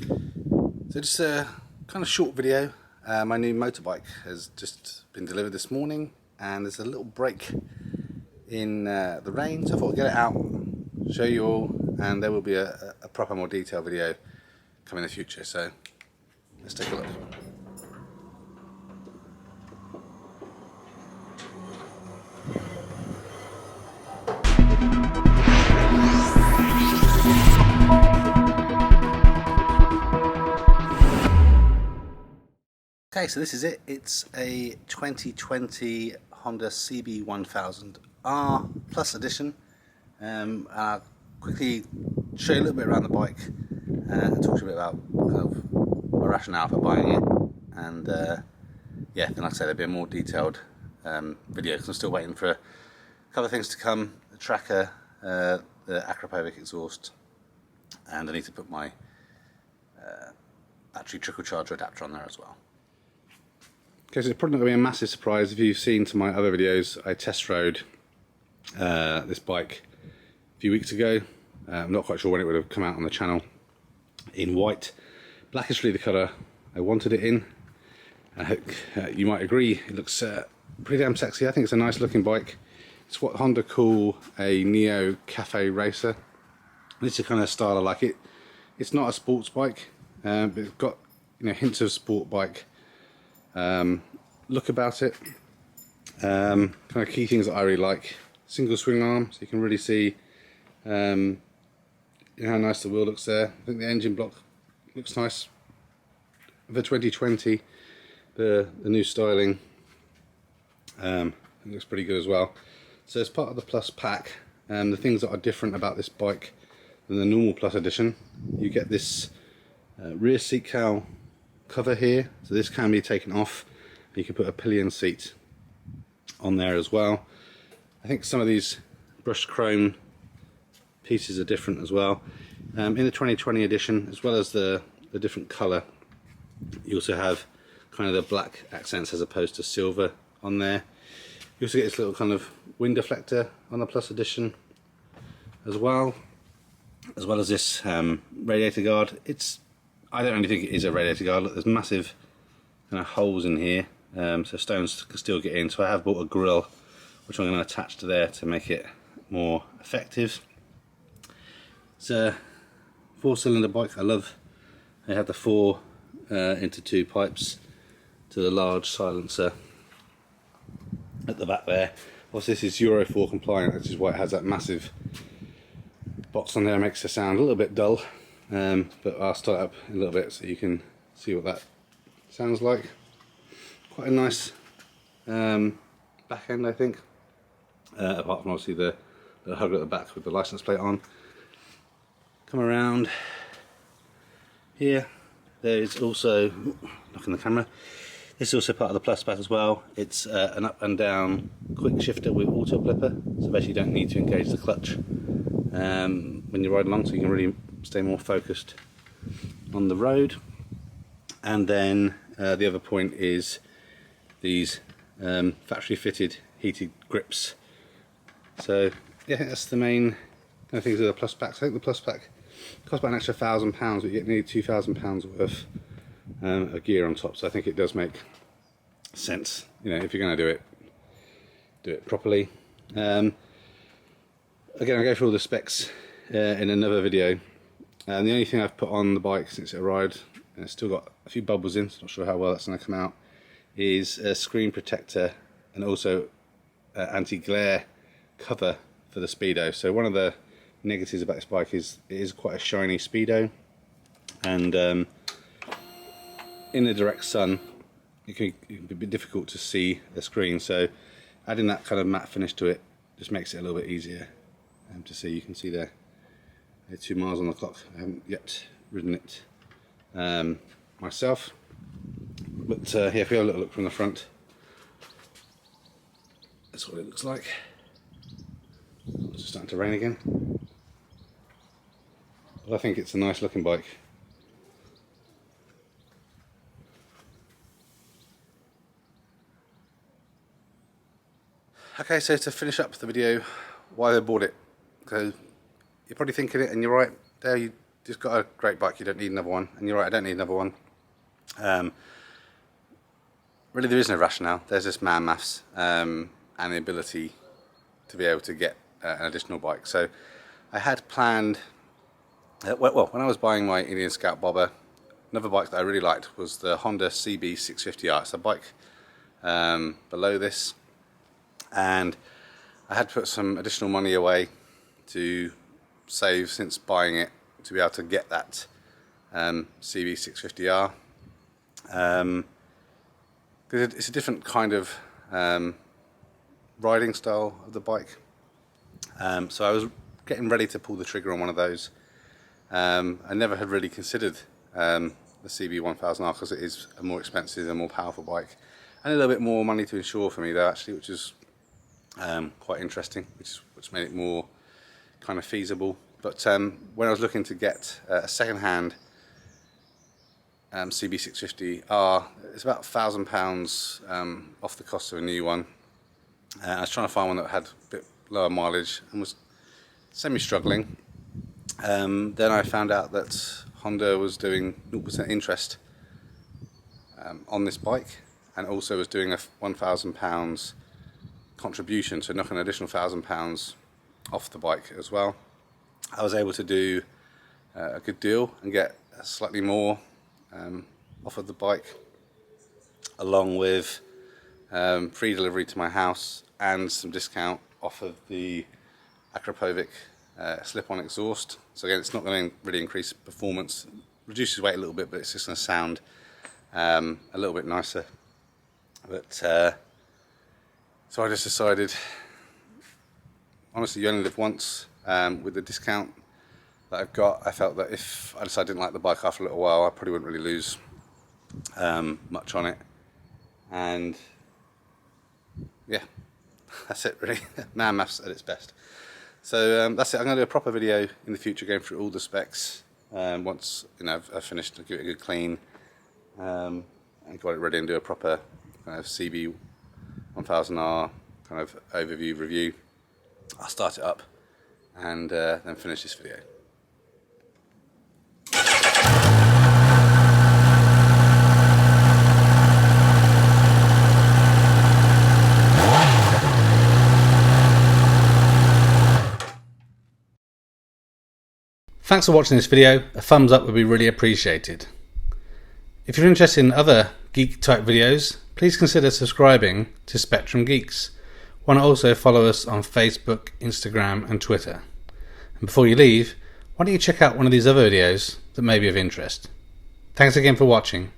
So just a kind of short video. My new motorbike has just been delivered this morning, and there's a little break in the rain, so I thought I'd get it out, show you all, and there will be a proper, more detailed video coming in the future. So let's take a look. Okay, so this is it. It's a 2020 Honda CB1000R Plus Edition. I'll quickly show you a little bit around the bike and talk to you a bit about kind of my rationale for buying it. And yeah, then like I say, there'll be a more detailed video because I'm still waiting for a couple of things to come: the tracker, the Acropovic exhaust, and I need to put my battery trickle charger adapter on there as well. Okay, so it's probably not going to be a massive surprise if you've seen to my other videos. I test rode this bike a few weeks ago. I'm not quite sure when it would have come out on the channel. In white. Black is really the colour I wanted it in. I hope you might agree, it looks pretty damn sexy. I think it's a nice looking bike. It's what Honda call a Neo Cafe Racer. This is the kind of style I like it. It's not a sports bike, but it's got, you know, hints of sport bike look about it. Kind of key things that I really like: single swing arm, so you can really see how nice the wheel looks there. I think the engine block looks nice for 2020. The new styling looks pretty good as well. So as part of the Plus pack, the things that are different about this bike than the normal Plus edition, you get this rear seat cowl cover here, so this can be taken off. You can put a pillion seat on there as well. I think some of these brushed chrome pieces are different as well. In the 2020 edition, as well as the different colour, you also have kind of the black accents as opposed to silver on there. You also get this little kind of wind deflector on the Plus edition as well as this radiator guard. I don't really think it is a radiator guard. Look, there's massive kind of holes in here, so stones can still get in. So I have bought a grill, which I'm going to attach to there to make it more effective. It's a 4-cylinder bike. I love they have the 4 into 2 pipes to the large silencer at the back there. Also, this is Euro 4 compliant, which is why it has that massive box on there. It makes it sound a little bit dull. But I'll start up a little bit so you can see what that sounds like. Quite a nice back end, I think, apart from obviously the hug at the back with the license plate on. Come around here, there is also, knocking the camera, this is also part of the Plus pack as well. It's an up and down quick shifter with auto blipper, so basically you don't need to engage the clutch when you ride along, so you can really stay more focused on the road. And then the other point is these factory fitted heated grips. So yeah, I think that's the main kind of things of the Plus pack. So I think the Plus pack costs about an extra £1,000, but you get nearly £2,000 worth of gear on top. So I think it does make sense, you know, if you're going to do it properly. Again, I'll go through all the specs in another video. And the only thing I've put on the bike since it arrived, and it's still got a few bubbles in, so not sure how well that's going to come out, is a screen protector and also anti-glare cover for the speedo. So one of the negatives about this bike is it is quite a shiny speedo, and in the direct sun it can be a bit difficult to see the screen. So adding that kind of matte finish to it just makes it a little bit easier to see. You can see there. 2 miles on the clock. I haven't yet ridden it myself, but here, if we have a little look from the front, that's what it looks like. It's just starting to rain again, but I think it's a nice looking bike. Okay, so to finish up the video, why I bought it. So you're probably thinking it, and you're right there, you just got a great bike, you don't need another one. And you're right, I don't need another one. Really, there is no rationale. There's this man maths and the ability to be able to get an additional bike. So I had planned, well, when I was buying my Indian Scout bobber, another bike that I really liked was the Honda CB1000R. It's a bike below this, and I had put some additional money away to save since buying it to be able to get that CB650R, because it's a different kind of riding style of the bike. So I was getting ready to pull the trigger on one of those. I never had really considered the CB1000R because it is a more expensive and more powerful bike, and a little bit more money to insure for me though, actually, which is quite interesting, which made it more kind of feasible. But when I was looking to get a second-hand CB650R, it's about £1,000 off the cost of a new one. I was trying to find one that had a bit lower mileage and was semi-struggling. Then I found out that Honda was doing 0% interest on this bike, and also was doing a £1,000 contribution, so knock an additional £1,000 off the bike as well. I was able to do a good deal and get slightly more off of the bike, along with free delivery to my house and some discount off of the Akrapovic slip-on exhaust. So again, it's not going to really increase performance, reduces weight a little bit, but it's just going to sound a little bit nicer. But so I just decided, honestly, you only live once. With the discount that I've got, I felt that if I decided I didn't like the bike after a little while, I probably wouldn't really lose much on it. And yeah, that's it really. Man maths at its best. So that's it. I'm going to do a proper video in the future going through all the specs once I've finished, give it a good clean and got it ready, and do a proper kind of CB1000R kind of overview review. I'll start it up and then finish this video. Thanks for watching this video. A thumbs up would be really appreciated. If you're interested in other geek type videos, please consider subscribing to Spectrum Geeks. Why not also follow us on Facebook, Instagram and Twitter. And before you leave, why don't you check out one of these other videos that may be of interest. Thanks again for watching.